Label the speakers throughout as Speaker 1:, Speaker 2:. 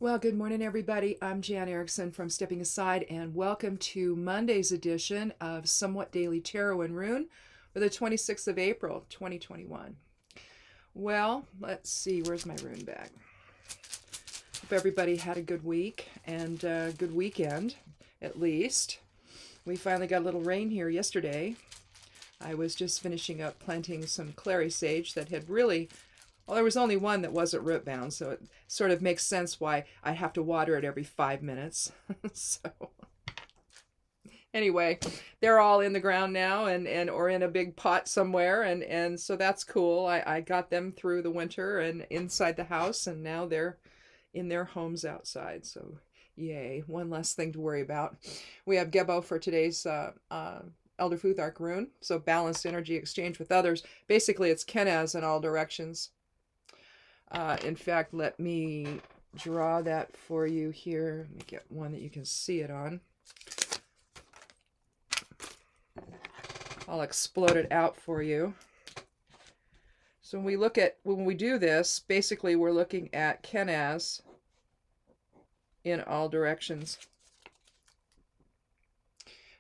Speaker 1: Well, good morning, everybody. I'm Jan Erickson from Stepping Aside, and welcome to Monday's edition of Somewhat Daily Tarot and Rune for the 26th of April, 2021. Well, let's see, where's my rune bag? Hope everybody had a good week and a good weekend, at least. We finally got a little rain here yesterday. I was just finishing up planting some clary sage that had really, well, there was only one that wasn't root bound, so it sort of makes sense why I have to water it every 5 minutes. So anyway, they're all in the ground now and or in a big pot somewhere, and so that's cool. I got them through the winter and inside the house, and now they're in their homes outside. So yay, one less thing to worry about. We have Gebo for today's Elder Futhark rune, so balanced energy exchange with others. Basically, it's Kenaz in all directions. In fact, let me draw that for you here. Let me get one that you can see it on. I'll explode it out for you. So when we do this, basically we're looking at Kenaz in all directions.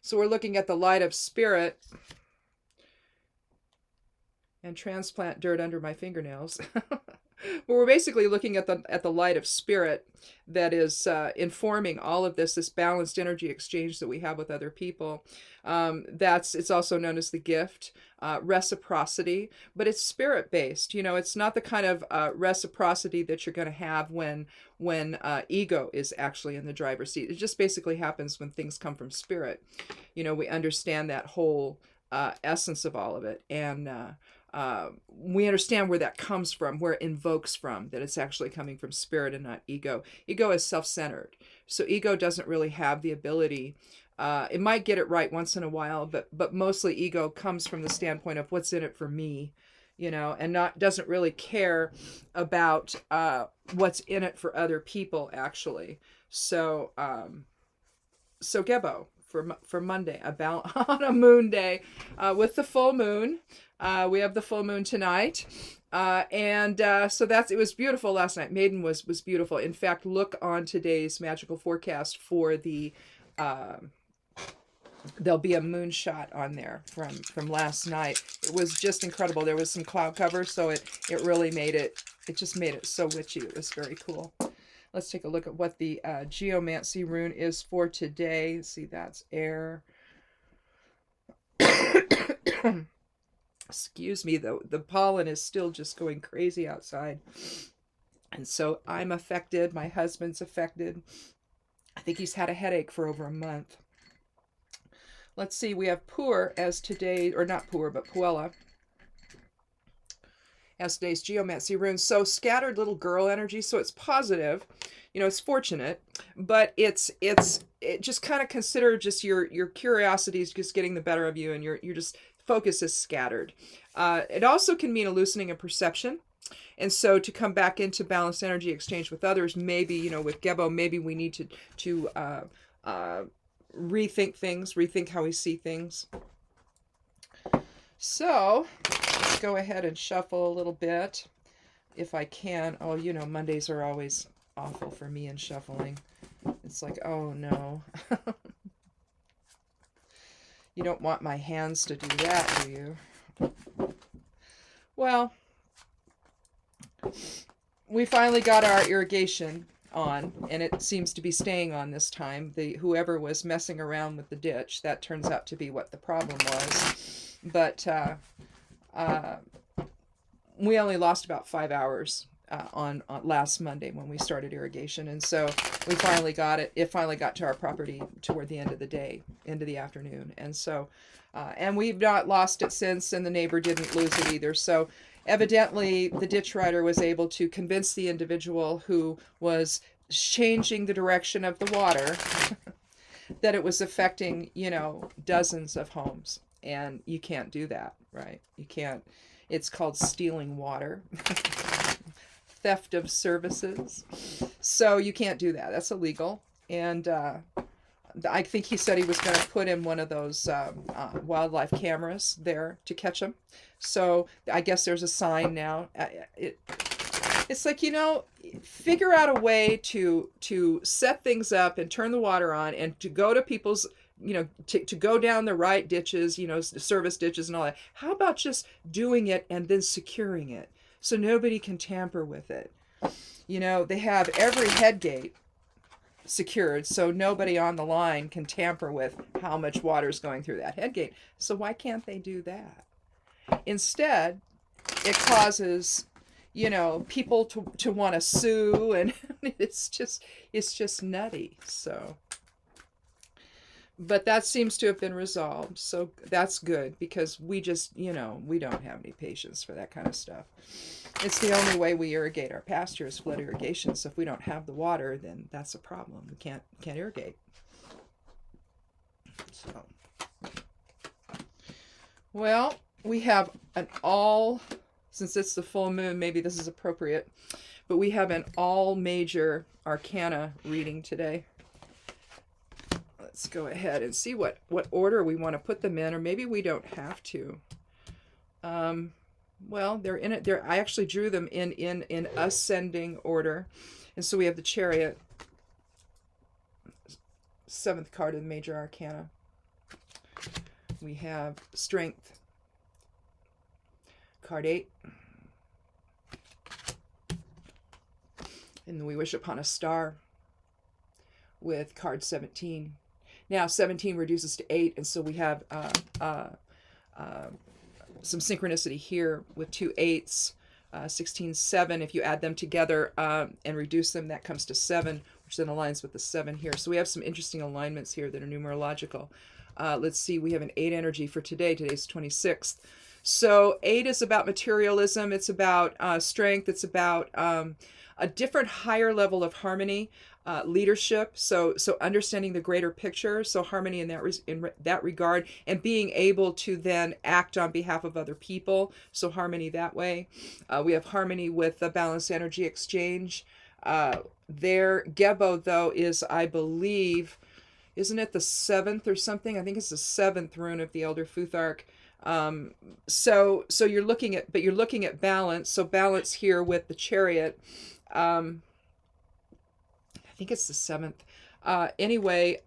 Speaker 1: So we're looking at the light of spirit, and transplant dirt under my fingernails. But we're basically looking at the light of spirit that is informing all of this balanced energy exchange that we have with other people. It's also known as the gift, reciprocity, but it's spirit based. You know, it's not the kind of reciprocity that you're going to have when ego is actually in the driver's seat. It just basically happens when things come from spirit. You know, we understand that whole essence of all of it, and we understand where that comes from, where it invokes from, that it's actually coming from spirit and not ego. Ego is self-centered. So ego doesn't really have the ability, it might get it right once in a while, but mostly ego comes from the standpoint of what's in it for me, you know, and doesn't really care about what's in it for other people, actually. So Gebo, for Monday, about on a moon day, with the full moon. We have the full moon tonight. So it was beautiful last night. Maiden was beautiful. In fact, look on today's magical forecast for there'll be a moonshot on there from last night. It was just incredible. There was some cloud cover, so it really made it just made it so witchy. It was very cool. Let's take a look at what the geomancy rune is for today. Let's see, that's air. Excuse me, though. The pollen is still just going crazy outside. And so I'm affected. My husband's affected. I think he's had a headache for over a month. Let's see, we have Pur as today, or not Pur, but Puella as today's geomancy rune. So scattered little girl energy, so it's positive. You know, it's fortunate, but it just kind of consider just your curiosity is just getting the better of you, and you're just focus is scattered. It also can mean a loosening of perception. And so to come back into balanced energy exchange with others, maybe, you know, with Gebo, maybe we need to rethink things, rethink how we see things. So let's go ahead and shuffle a little bit if I can. Oh, you know, Mondays are always awful for me in shuffling. It's like, oh no. You don't want my hands to do that, do you? Well, we finally got our irrigation on, and it seems to be staying on this time. Whoever was messing around with the ditch, that turns out to be what the problem was. But we only lost about 5 hours on last Monday when we started irrigation, and so we finally got it. It finally got to our property toward the end of the day, into the afternoon, and so and we've not lost it since, and the neighbor didn't lose it either. So evidently the ditch rider was able to convince the individual who was changing the direction of the water that it was affecting, you know, dozens of homes, and you can't do that, right? You can't. It's called stealing water. Theft of services. So you can't do that. That's illegal. And I think he said he was going to put in one of those wildlife cameras there to catch them. So I guess there's a sign now. It's like, figure out a way to set things up and turn the water on and to go to people's, to go down the right ditches, service ditches and all that. How about just doing it and then securing it so nobody can tamper with it? They have every head gate secured so nobody on the line can tamper with how much water is going through that head gate. So why can't they do that? Instead, it causes people to want to sue, and it's just nutty. So, but that seems to have been resolved, so that's good, because we just we don't have any patience for that kind of stuff. It's the only way we irrigate our pastures, flood irrigation. So if we don't have the water, then that's a problem. We can't irrigate. So, well, we have since it's the full moon, maybe this is appropriate, but we have an all major arcana reading today. Let's go ahead and see what order we want to put them in, or maybe we don't have to. Well, they're in it. I actually drew them in ascending order. And so we have the Chariot, 7th card of the major arcana. We have Strength, card 8. And then we wish upon a star with card 17. Now 17 reduces to 8, and so we have some synchronicity here with 2 8s, 16, 7. If you add them together and reduce them, that comes to 7, which then aligns with the 7 here. So we have some interesting alignments here that are numerological. Let's see, we have an 8 energy for today. Today's 26th. So 8 is about materialism. It's about strength. It's about a different, higher level of harmony, leadership. So understanding the greater picture. So harmony in that regard, and being able to then act on behalf of other people. So harmony that way. We have harmony with the balanced energy exchange. Their Gebo, though, is, I believe, isn't it the 7th or something? I think it's the 7th rune of the Elder Futhark. So you're looking at balance. So balance here with the Chariot. I think it's the 7th. Anyway,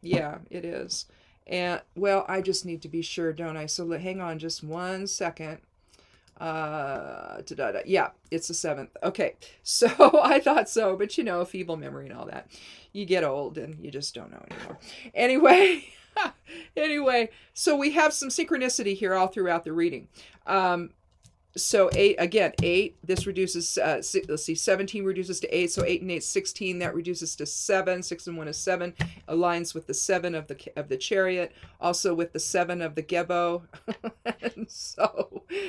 Speaker 1: yeah, it is. And well, I just need to be sure, don't I? So hang on just one second. Yeah, it's the 7th. Okay, so I thought so, but feeble memory and all that. You get old and you just don't know anymore. Anyway, so we have some synchronicity here all throughout the reading. So 8, this reduces, let's see, 17 reduces to 8, so 8 and 8, 16, that reduces to 7, 6 and 1 is 7, aligns with the 7 of the Chariot, also with the 7 of the Gebo,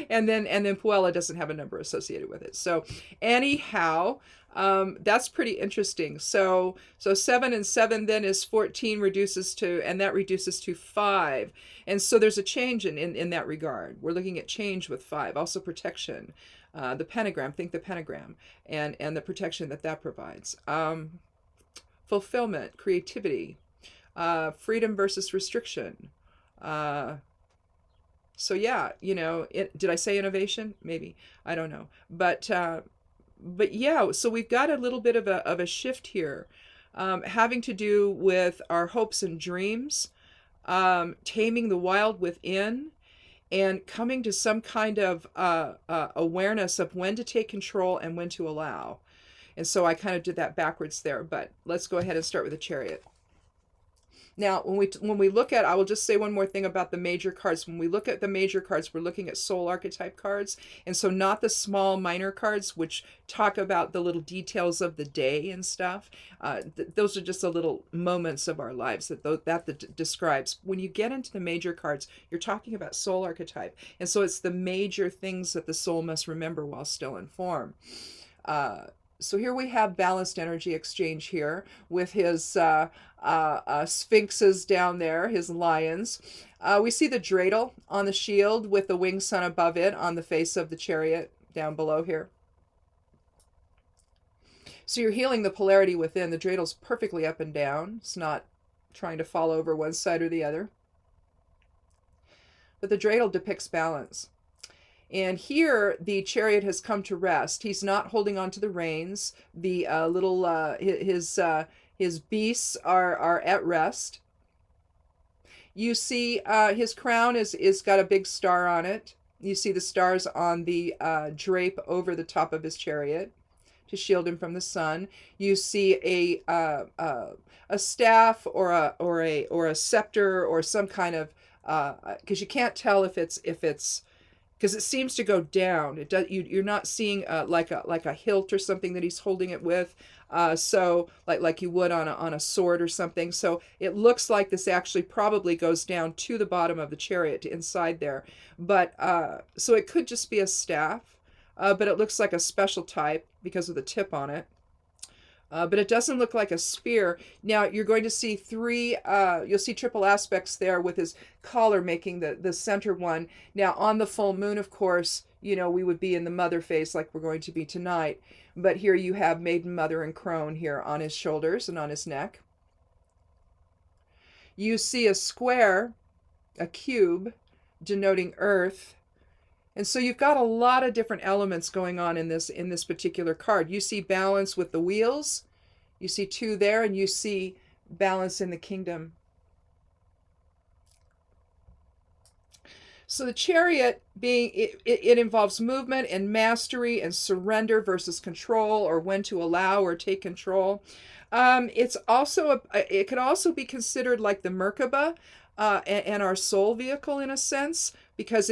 Speaker 1: and then Puella doesn't have a number associated with it. So anyhow, that's pretty interesting. So 7 and 7 then is 14, and that reduces to 5. And so there's a change in that regard. We're looking at change with 5. Also protection. The pentagram, think the pentagram, and the protection that provides. Fulfillment, creativity, freedom versus restriction. So yeah, did I say innovation? Maybe. I don't know. But yeah, so we've got a little bit of a shift here, having to do with our hopes and dreams, taming the wild within, and coming to some kind of awareness of when to take control and when to allow. And so I kind of did that backwards there, but let's go ahead and start with the Chariot. Now, when we look at, I will just say one more thing about the major cards. When we look at the major cards, we're looking at soul archetype cards. And so not the small minor cards, which talk about the little details of the day and stuff. Those are just the little moments of our lives that describes. When you get into the major cards, you're talking about soul archetype. And so it's the major things that the soul must remember while still in form. So here we have balanced energy exchange here with his sphinxes down there, his lions. We see the dreidel on the shield with the winged sun above it on the face of the Chariot down below here. So you're healing the polarity within. The dreidel perfectly up and down. It's not trying to fall over one side or the other. But the dreidel depicts balance. And here the chariot has come to rest. He's not holding on to the reins. The his beasts are at rest. You see his crown is got a big star on it. You see the stars on the drape over the top of his chariot to shield him from the sun. You see a staff or a scepter or some kind of because you can't tell if it's because it seems to go down. It does. You're not seeing like a hilt or something that he's holding it with. So like you would on a sword or something. So it looks like this actually probably goes down to the bottom of the chariot to inside there. But so it could just be a staff, but it looks like a special type because of the tip on it. But it doesn't look like a spear. Now you're going to see you'll see triple aspects there with his collar making the center one. Now on the full moon, of course, we would be in the mother phase like we're going to be tonight. But here you have maiden, mother, and crone here on his shoulders and on his neck. You see a square, a cube, denoting earth. And so you've got a lot of different elements going on in this particular card. You see balance with the wheels. You see 2 there, and you see balance in the kingdom. So the chariot it involves movement and mastery and surrender versus control, or when to allow or take control. It could also be considered like the Merkaba and our soul vehicle in a sense, because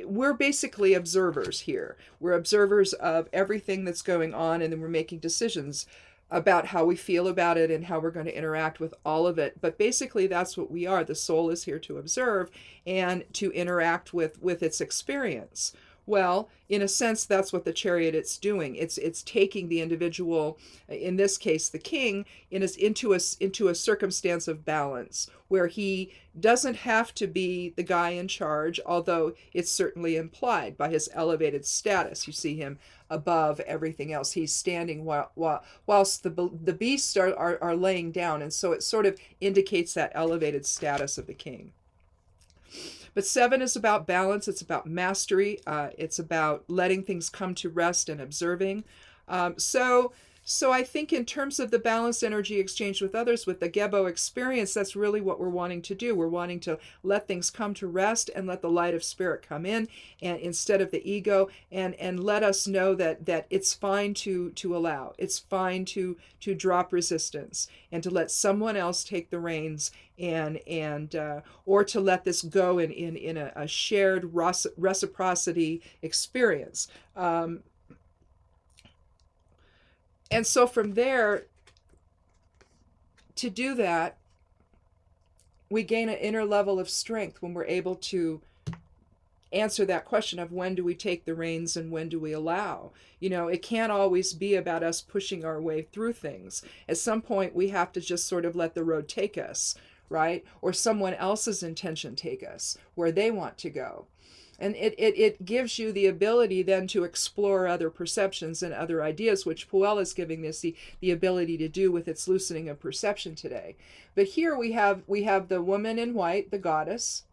Speaker 1: we're basically observers here. We're observers of everything that's going on, and then we're making decisions about how we feel about it and how we're going to interact with all of it. But basically that's what we are. The soul is here to observe and to interact with its experience. Well, in a sense, that's what the chariot is doing. It's taking the individual, in this case, the king, into a circumstance of balance where he doesn't have to be the guy in charge, although it's certainly implied by his elevated status. You see him above everything else. He's standing whilst the beasts are laying down, and so it sort of indicates that elevated status of the king. But 7 is about balance. It's about mastery. It's about letting things come to rest and observing. So I think in terms of the balanced energy exchange with others, with the Gebo experience, that's really what we're wanting to do. We're wanting to let things come to rest and let the light of spirit come in, and instead of the ego, and let us know that it's fine to allow. It's fine to drop resistance and to let someone else take the reins, and or to let this go in a shared reciprocity experience. And so from there, to do that, we gain an inner level of strength when we're able to answer that question of when do we take the reins and when do we allow. It can't always be about us pushing our way through things. At some point, we have to just sort of let the road take us, right? Or someone else's intention take us where they want to go. And it gives you the ability then to explore other perceptions and other ideas, which Puella is giving us the ability to do with its loosening of perception today. But here we have the woman in white, the goddess.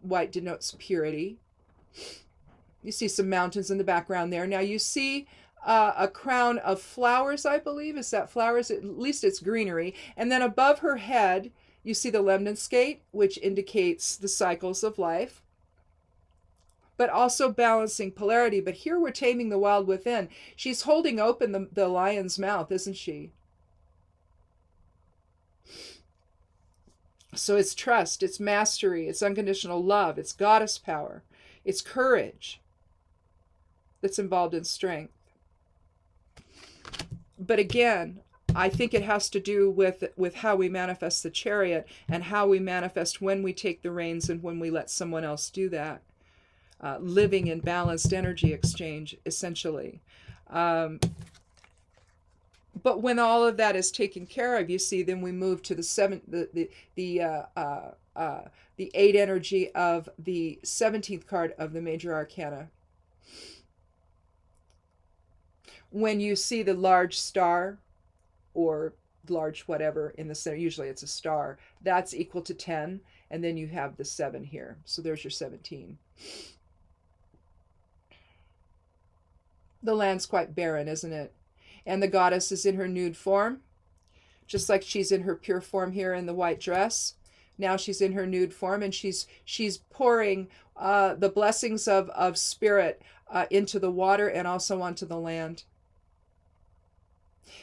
Speaker 1: White denotes purity. You see some mountains in the background there. Now you see a crown of flowers, I believe. Is that flowers? At least it's greenery. And then above her head, you see the lemniscate, which indicates the cycles of life, but also balancing polarity. But here we're taming the wild within. She's holding open the lion's mouth, isn't she? So it's trust, it's mastery, it's unconditional love, it's goddess power, it's courage that's involved in strength. But again, I think it has to do with how we manifest the chariot and how we manifest when we take the reins and when we let someone else do that. Living in balanced energy exchange, essentially. But when all of that is taken care of, you see, then we move to the 8 energy of the 17th card of the major arcana. When you see the large star, or large whatever in the center, usually it's a star, that's equal to 10. And then you have the 7 here. So there's your 17. The land's quite barren, isn't it? And the goddess is in her nude form, just like she's in her pure form here in the white dress. Now she's in her nude form, and she's pouring the blessings of spirit into the water and also onto the land.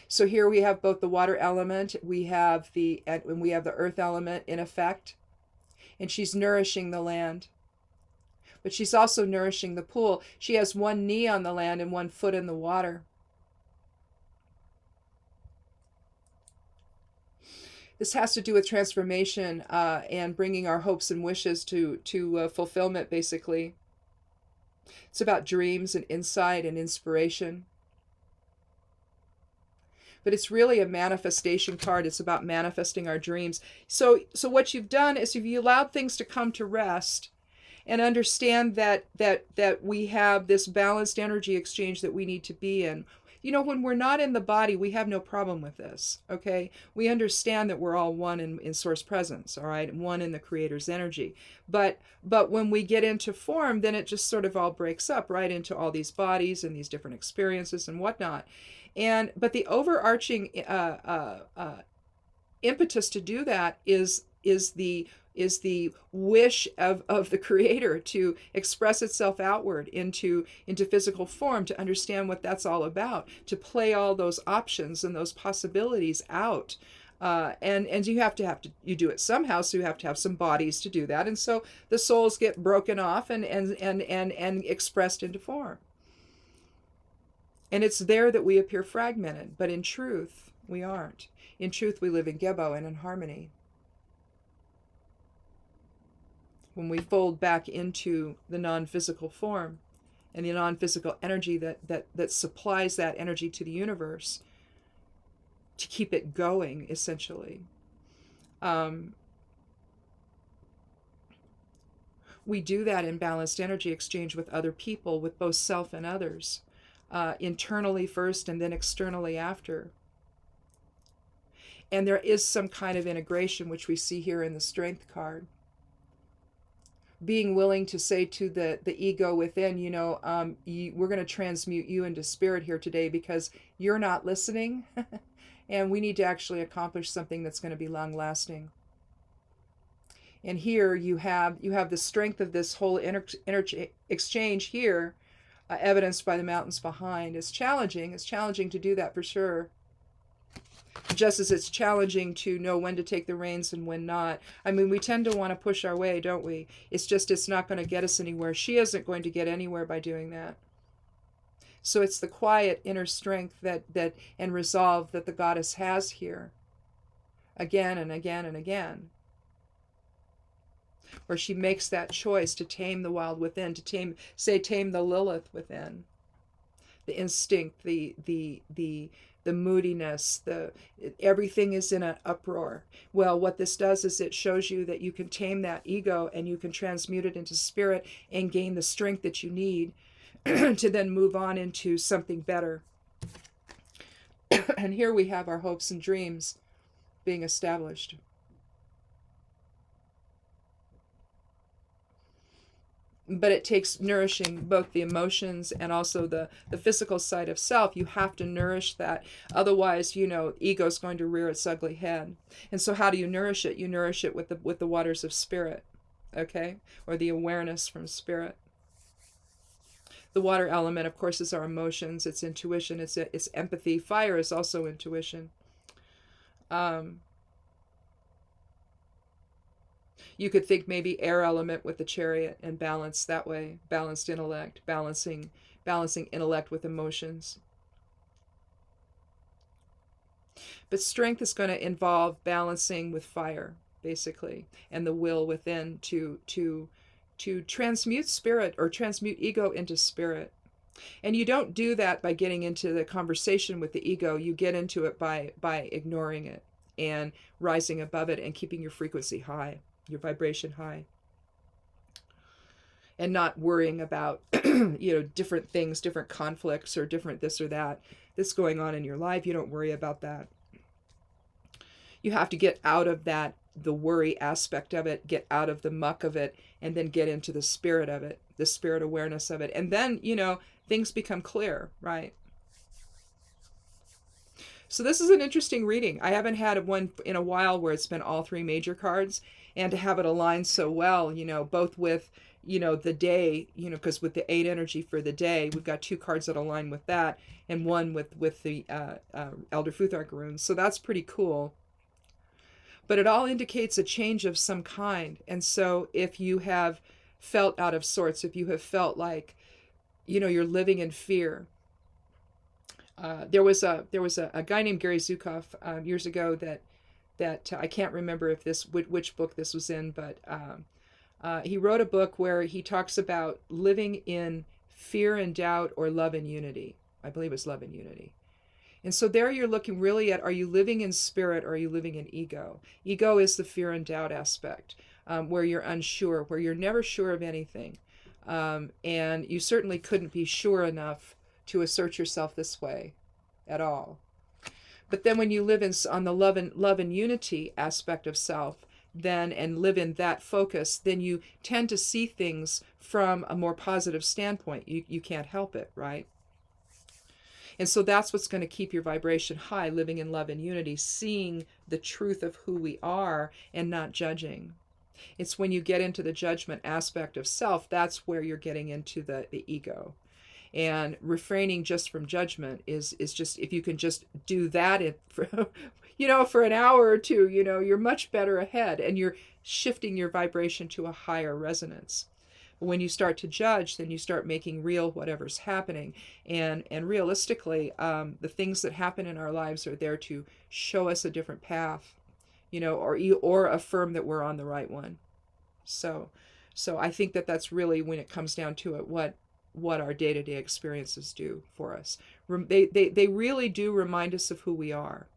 Speaker 1: So here we have both the water element, we have the earth element in effect, and she's nourishing the land. But she's also nourishing the pool. She has one knee on the land and one foot in the water. This has to do with transformation and bringing our hopes and wishes to fulfillment, basically. It's about dreams and insight and inspiration. But it's really a manifestation card. It's about manifesting our dreams. So what you've done is you allowed things to come to rest and understand that we have this balanced energy exchange that we need to be in. You know, when we're not in the body, we have no problem with this, okay? We understand that we're all one in source presence, all right? And one in the creator's energy. But when we get into form, then it just sort of all breaks up, right, into all these bodies and these different experiences and whatnot. But the overarching impetus to do that is the wish of the creator to express itself outward into physical form, to understand what that's all about, to play all those options and those possibilities out. And you do it somehow, so you have to have some bodies to do that. And so the souls get broken off and expressed into form. And it's there that we appear fragmented, but in truth, we aren't. In truth, we live in Gebo and in harmony. When we fold back into the non-physical form and the non-physical energy that supplies that energy to the universe to keep it going, essentially. We do that in balanced energy exchange with other people, with both self and others, internally first and then externally after. And there is some kind of integration, which we see here in the Strength card. Being willing to say to the ego within, we're going to transmute you into spirit here today because you're not listening, and we need to actually accomplish something that's going to be long lasting. And here you have the strength of this whole energy exchange here, evidenced by the mountains behind. It's challenging to do that for sure. Just as it's challenging to know when to take the reins and when not. I mean, we tend to want to push our way, don't we? It's not going to get us anywhere. She isn't going to get anywhere by doing that. So it's the quiet inner strength that and resolve that the goddess has here, again and again and again, where she makes that choice to tame the wild within, to tame the Lilith within, the instinct, the moodiness, everything is in an uproar. Well, what this does is it shows you that you can tame that ego and you can transmute it into spirit and gain the strength that you need to then move on into something better. And here we have our hopes and dreams being established. But it takes nourishing both the emotions and also the physical side of self. You have to nourish that. Otherwise, ego's going to rear its ugly head. And so how do you nourish it? You nourish it with the waters of spirit, okay? Or the awareness from spirit. The water element, of course, is our emotions. It's intuition. It's empathy. Fire is also intuition. You could think maybe air element with the chariot and balance that way. Balanced intellect, balancing intellect with emotions. But strength is going to involve balancing with fire, basically, and the will within to transmute spirit or transmute ego into spirit. And you don't do that by getting into the conversation with the ego. You get into it by ignoring it and rising above it and keeping your frequency high, your vibration high, and not worrying about different things, different conflicts, or different this or that that's going on in your life. You don't worry about that. You have to get out of that the worry aspect of it, get out of the muck of it, and then get into the spirit of it, the spirit awareness of it. And then, things become clear, right? So this is an interesting reading. I haven't had one in a while where it's been all three major cards, and to have it align so well, both with, the day, because with the 8 energy for the day, we've got 2 cards that align with that, and one with the Elder Futhark runes. So that's pretty cool. But it all indicates a change of some kind. And so if you have felt out of sorts, if you have felt like, you're living in fear. There was a guy named Gary Zukav years ago that I can't remember which book this was in, but he wrote a book where he talks about living in fear and doubt or love and unity. I believe it's love and unity. And so there you're looking really at, are you living in spirit or are you living in ego? Ego is the fear and doubt aspect, where you're unsure, where you're never sure of anything. And you certainly couldn't be sure enough to assert yourself this way at all. But then when you live on the love and unity aspect of self, then, and live in that focus, then you tend to see things from a more positive standpoint. You can't help it, right? And so that's what's going to keep your vibration high, living in love and unity, seeing the truth of who we are and not judging. It's when you get into the judgment aspect of self, that's where you're getting into the ego. And refraining just from judgment is just, if you can just do that for an hour or two, you're much better ahead, and you're shifting your vibration to a higher resonance. But when you start to judge, then you start making real whatever's happening. And realistically, the things that happen in our lives are there to show us a different path, or affirm that we're on the right one. So I think that's really, when it comes down to it, what our day-to-day experiences do for us. They really do remind us of who we are.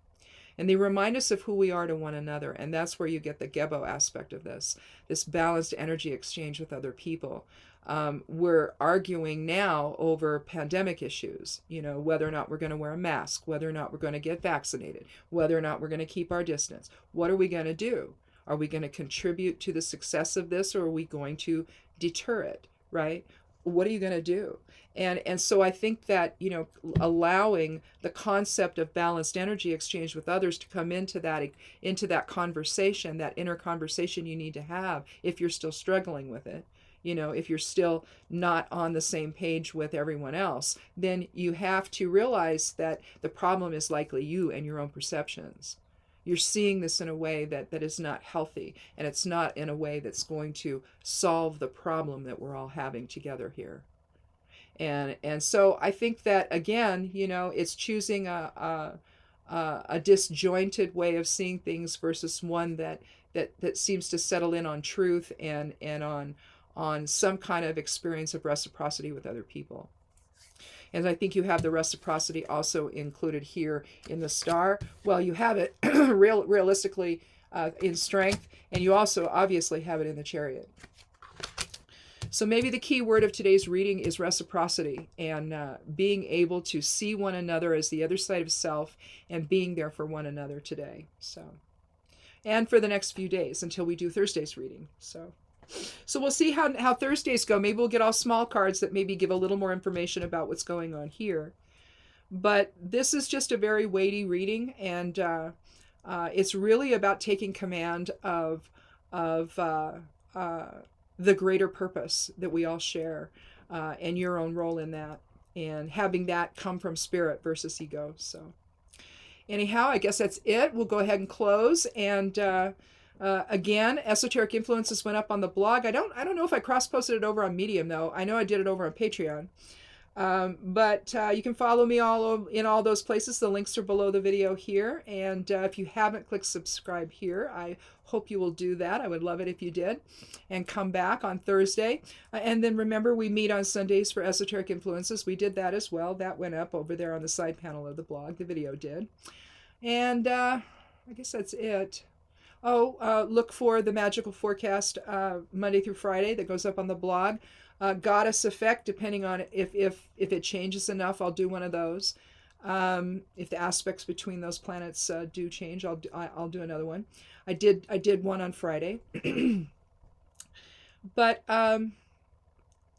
Speaker 1: And they remind us of who we are to one another. And that's where you get the Gebo aspect of this balanced energy exchange with other people. We're arguing now over pandemic issues, whether or not we're going to wear a mask, whether or not we're going to get vaccinated, whether or not we're going to keep our distance. What are we going to do? Are we going to contribute to the success of this, or are we going to deter it, right? What are you going to do? And so I think that, allowing the concept of balanced energy exchange with others to come into that conversation, that inner conversation you need to have if you're still struggling with it, if you're still not on the same page with everyone else, then you have to realize that the problem is likely you and your own perceptions. You're seeing this in a way that is not healthy, and it's not in a way that's going to solve the problem that we're all having together here. And so I think that, again, it's choosing a disjointed way of seeing things versus one that seems to settle in on truth and on some kind of experience of reciprocity with other people. And I think you have the reciprocity also included here in the star. Well, you have it realistically in strength, and you also obviously have it in the chariot. So maybe the key word of today's reading is reciprocity, and being able to see one another as the other side of self, and being there for one another today. And for the next few days until we do Thursday's reading. So we'll see how Thursdays go. Maybe we'll get all small cards that maybe give a little more information about what's going on here. But this is just a very weighty reading, and it's really about taking command of the greater purpose that we all share, and your own role in that, and having that come from spirit versus ego. So anyhow, I guess that's it. We'll go ahead and close. And again, Esoteric Influences went up on the blog. I don't know if I cross-posted it over on Medium, though. I know I did it over on Patreon. But you can follow me in all those places. The links are below the video here. And if you haven't clicked subscribe here, I hope you will do that. I would love it if you did. And come back on Thursday. And then remember, we meet on Sundays for Esoteric Influences. We did that as well. That went up over there on the side panel of the blog. The video did. And I guess that's it. Look for the Magical Forecast Monday through Friday that goes up on the blog. Goddess Effect, depending on if it changes enough, I'll do one of those. If the aspects between those planets do change, I'll do another one. I did one on Friday, but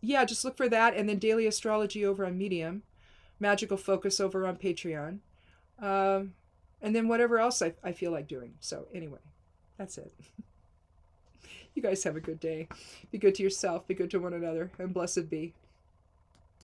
Speaker 1: yeah, just look for that, and then daily astrology over on Medium, magical focus over on Patreon, um, and then whatever else I feel like doing. So anyway, that's it. You guys have a good day. Be good to yourself. Be good to one another, and blessed be.